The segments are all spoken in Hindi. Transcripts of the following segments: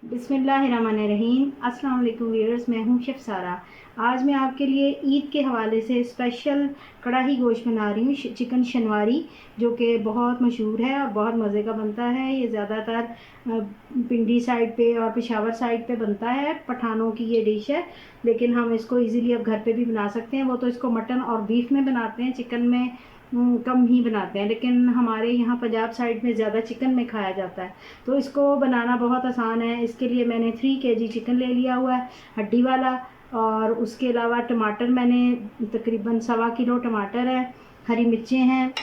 बिस्मिल्लाहिर्रहमानिर्रहीम। अस्सलाम वालेकुम व्यूअर्स, मैं हूँ शेफ़ सारा। आज मैं आपके लिए ईद के हवाले से स्पेशल कढ़ाई गोश्त बना रही हूँ, चिकन शनवारी, जो कि बहुत मशहूर है और बहुत मज़े का बनता है। ये ज़्यादातर पिंडी साइड पे और पेशावर साइड पे बनता है, पठानों की ये डिश है। लेकिन हम इसको इजीली अब घर पे भी बना सकते हैं। वो तो इसको मटन और बीफ में बनाते हैं, चिकन में कम ही बनाते हैं, लेकिन हमारे यहाँ पंजाब साइड में ज़्यादा चिकन में खाया जाता है। तो इसको बनाना बहुत आसान है। इसके लिए मैंने 3 केजी चिकन ले लिया हुआ है, हड्डी वाला। और उसके अलावा टमाटर मैंने तकरीबन 1.25 किलो टमाटर है, हरी मिर्चें हैं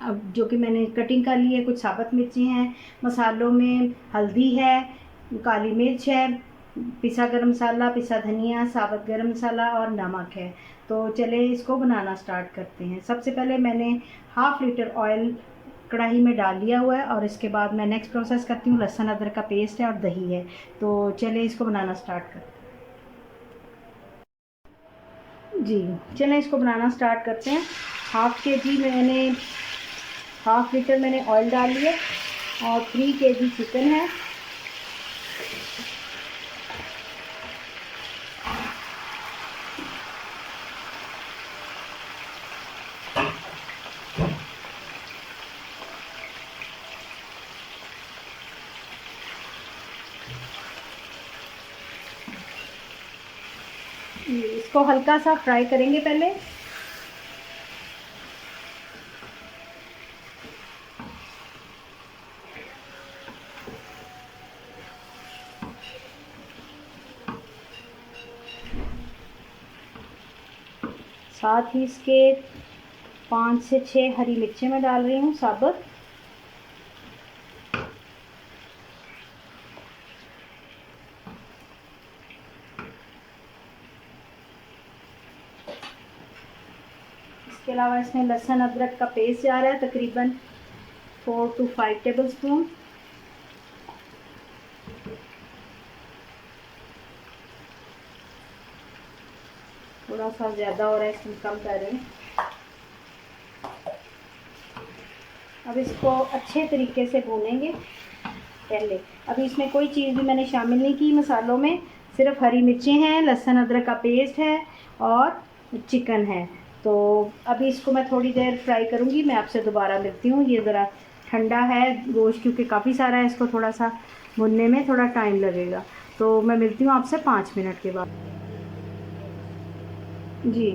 अब जो कि मैंने कटिंग कर ली है, कुछ साबुत मिर्ची हैं। मसालों में हल्दी है, काली मिर्च है, पिसा गरम मसाला, पिसा धनिया, साबुत गरम मसाला और नमक है। तो चले इसको बनाना स्टार्ट करते हैं। सबसे पहले मैंने 1/2 लीटर ऑयल कढ़ाई में डाल लिया हुआ है और इसके बाद मैं नेक्स्ट प्रोसेस करती हूँ। लहसुन अदरक का पेस्ट है और दही है। तो चले इसको बनाना स्टार्ट करते हैं। जी, चलें इसको बनाना स्टार्ट करते हैं। 1/2 लीटर मैंने ऑयल डाल लिया और 3 केजी चिकन है। इसको हल्का सा फ्राई करेंगे पहले। साथ ही इसके 5 से 6 हरी मिर्चें मैं डाल रही हूँ साबुत। इसके अलावा इसमें लहसुन अदरक का पेस्ट जा रहा है, तकरीबन 4 to 5 टेबल स्पून। थोड़ा सा ज़्यादा हो रहा है, इसमें कम कर रहे हैं। अब इसको अच्छे तरीके से भूनेंगे पहले। अभी इसमें कोई चीज़ भी मैंने शामिल नहीं की मसालों में, सिर्फ हरी मिर्चें हैं, लहसुन अदरक का पेस्ट है और चिकन है। तो अभी इसको मैं थोड़ी देर फ्राई करूँगी, मैं आपसे दोबारा मिलती हूँ। ये ज़रा ठंडा है गोश्त, क्योंकि काफ़ी सारा है, इसको थोड़ा सा भुनने में थोड़ा टाइम लगेगा। तो मैं मिलती हूँ आपसे 5 मिनट के बाद। जी,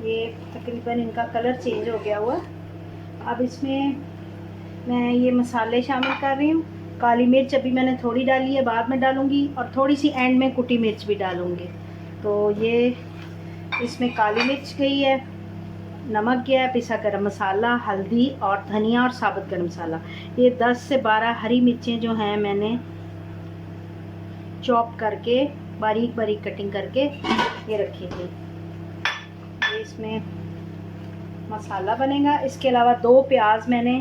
ये तकरीबन इनका कलर चेंज हो गया हुआ। अब इसमें मैं ये मसाले शामिल कर रही हूँ। काली मिर्च अभी मैंने थोड़ी डाली है, बाद में डालूँगी, और थोड़ी सी एंड में कुटी मिर्च भी डालूँगी। तो ये इसमें काली मिर्च गई है, नमक गया है, पिसा गरम मसाला, हल्दी और धनिया और साबुत गरम मसाला। ये 10 से 12 हरी मिर्चें जो हैं मैंने चॉप करके बारीक बारीक कटिंग करके ये रखी थी। ये इसमें मसाला बनेगा। इसके अलावा 2 प्याज मैंने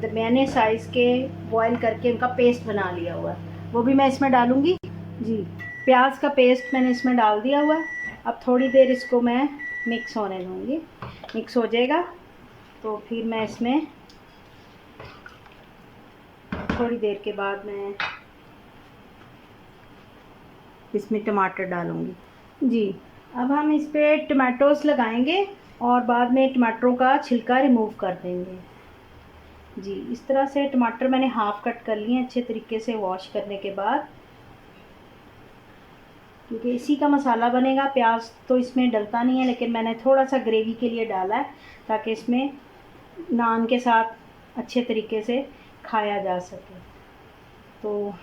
दरमियाने साइज़ के बॉईल करके उनका पेस्ट बना लिया हुआ है, वो भी मैं इसमें डालूँगी। जी, प्याज का पेस्ट मैंने इसमें डाल दिया हुआ है। अब थोड़ी देर इसको मैं मिक्स होने दूँगी। मिक्स हो जाएगा तो फिर मैं इसमें थोड़ी देर के बाद मैं इसमें टमाटर डालूँगी। जी, अब हम इस पर टमाटोस लगाएंगे और बाद में टमाटरों का छिलका रिमूव कर देंगे। जी, इस तरह से टमाटर मैंने हाफ़ कट कर लिए अच्छे तरीके से वॉश करने के बाद, क्योंकि इसी का मसाला बनेगा। प्याज तो इसमें डलता नहीं है, लेकिन मैंने थोड़ा सा ग्रेवी के लिए डाला है ताकि इसमें नान के साथ अच्छे तरीके से खाया जा सके। तो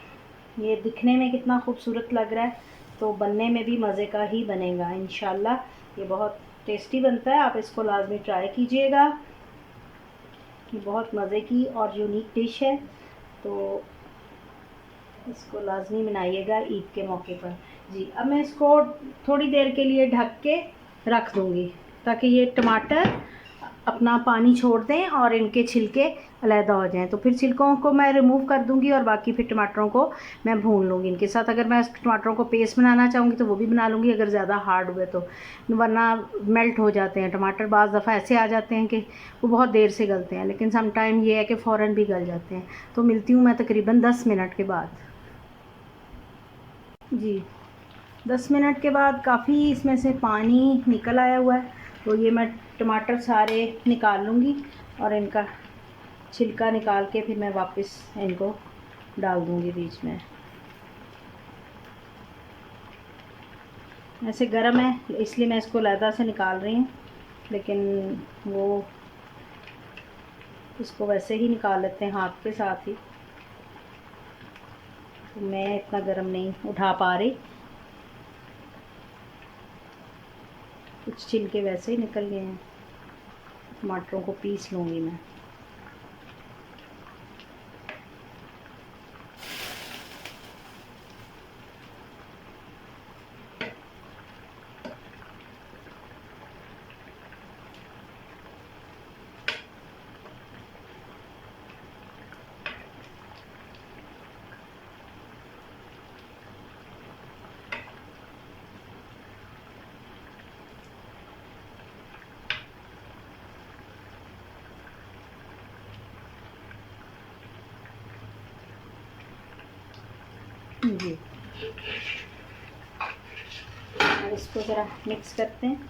ये दिखने में कितना खूबसूरत लग रहा है, तो बनने में भी मज़े का ही बनेगा इंशाल्लाह। ये बहुत टेस्टी बनता है, आप इसको लाजमी ट्राई कीजिएगा कि बहुत मज़े की और यूनिक डिश है। तो इसको लाजमी बनाइएगा ईद के मौके पर। जी, अब मैं इसको थोड़ी देर के लिए ढक के रख दूँगी ताकि ये टमाटर अपना पानी छोड़ दें और इनके छिलके अलहदा हो जाएं। तो फिर छिलकों को मैं रिमूव कर दूंगी और बाकी फिर टमाटरों को मैं भून लूँगी इनके साथ। अगर मैं टमाटरों को पेस्ट बनाना चाहूँगी तो वो भी बना लूँगी अगर ज़्यादा हार्ड हुए तो, वरना मेल्ट हो जाते हैं टमाटर। बाज़ दफ़ा ऐसे आ जाते हैं कि वो बहुत देर से गलते हैं, लेकिन सम टाइम ये है कि फ़ौरन भी गल जाते हैं। तो मिलती हूँ मैं तकरीबन 10 मिनट के बाद। जी 10 मिनट के बाद काफ़ी इसमें से पानी निकल आया हुआ है। तो ये मैं टमाटर सारे निकाल लूँगी और इनका छिलका निकाल के फिर मैं वापस इनको डाल दूँगी बीच में। ऐसे गर्म है इसलिए मैं इसको अलहदा से निकाल रही हूँ, लेकिन वो इसको वैसे ही निकाल लेते हैं हाथ के साथ ही। तो मैं इतना गर्म नहीं उठा पा रही, कुछ छिलके वैसे ही निकल गए हैं। टमाटरों को पीस लूँगी मैं। जी और इसको ज़रा मिक्स करते हैं।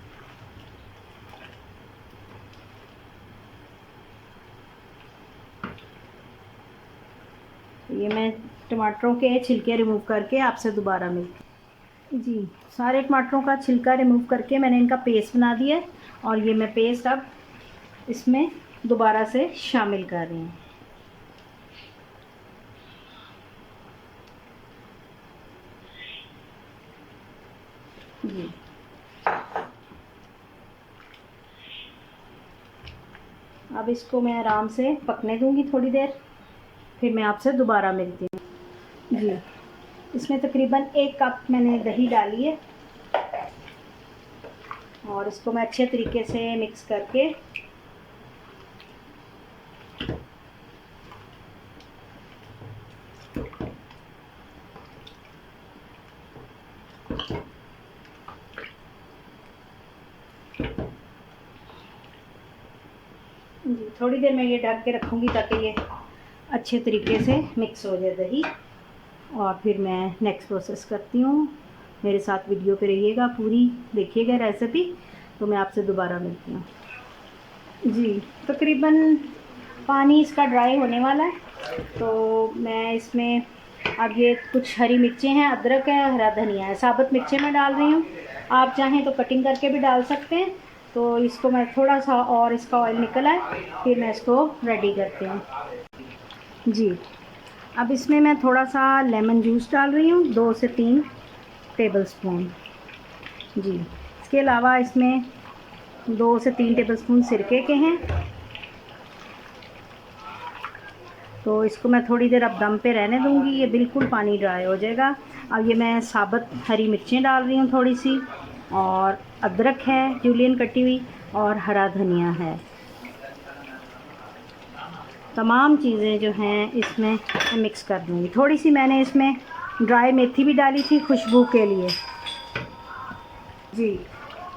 ये मैं टमाटरों के छिलके रिमूव करके आपसे दोबारा मिलती। जी सारे टमाटरों का छिलका रिमूव करके मैंने इनका पेस्ट बना दिया है और ये मैं पेस्ट अब इसमें दोबारा से शामिल कर रही हूँ। जी अब इसको मैं आराम से पकने दूंगी थोड़ी देर, फिर मैं आपसे दोबारा मिलती हूँ। जी इसमें तकरीबन 1 कप मैंने दही डाली है और इसको मैं अच्छे तरीके से मिक्स करके जी थोड़ी देर मैं ये ढक के रखूँगी ताकि ये अच्छे तरीके से मिक्स हो जाए दही, और फिर मैं नेक्स्ट प्रोसेस करती हूँ। मेरे साथ वीडियो पे रहिएगा, पूरी देखिएगा रेसिपी, तो मैं आपसे दोबारा मिलती हूँ। जी तकरीबन पानी इसका ड्राई होने वाला है, तो मैं इसमें अब ये कुछ हरी मिर्चें हैं, अदरक है, हरा धनिया है, साबुत मिर्चें मैं डाल रही हूँ। आप चाहें तो कटिंग करके भी डाल सकते हैं। तो इसको मैं थोड़ा सा और इसका ऑयल निकल आए फिर मैं इसको रेडी करती हूँ। जी अब इसमें मैं थोड़ा सा लेमन जूस डाल रही हूँ, 2 से 3 टेबलस्पून। जी इसके अलावा इसमें 2 से 3 टेबलस्पून सिरके के हैं। तो इसको मैं थोड़ी देर अब दम पे रहने दूंगी, ये बिल्कुल पानी ड्राई हो जाएगा। अब ये मैं साबुत हरी मिर्चें डाल रही हूँ थोड़ी सी, और अदरक है जूलियन कटी हुई, और हरा धनिया है। तमाम चीज़ें जो हैं इसमें मैं मिक्स कर दूँगी। थोड़ी सी मैंने इसमें ड्राई मेथी भी डाली थी खुशबू के लिए। जी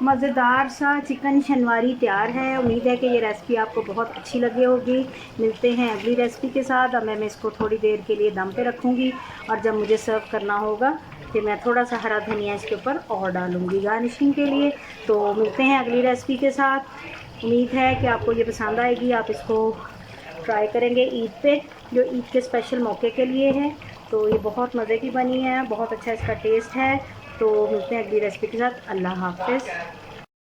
मज़ेदार सा चिकन शनवारी तैयार है। उम्मीद है कि ये रेसिपी आपको बहुत अच्छी लगी होगी। मिलते हैं अगली रेसिपी के साथ। अब मैं इसको थोड़ी देर के लिए दम पे रखूँगी, और जब मुझे सर्व करना होगा फिर मैं थोड़ा सा हरा धनिया इसके ऊपर और डालूँगी गार्निशिंग के लिए। तो मिलते हैं अगली रेसिपी के साथ। उम्मीद है कि आपको ये पसंद आएगी, आप इसको ट्राई करेंगे ईद पे, जो ईद के स्पेशल मौके के लिए है। तो ये बहुत मज़े की बनी है, बहुत अच्छा इसका टेस्ट है। तो मिलते हैं अगली रेसिपी के साथ। अल्लाह हाफ़िज़।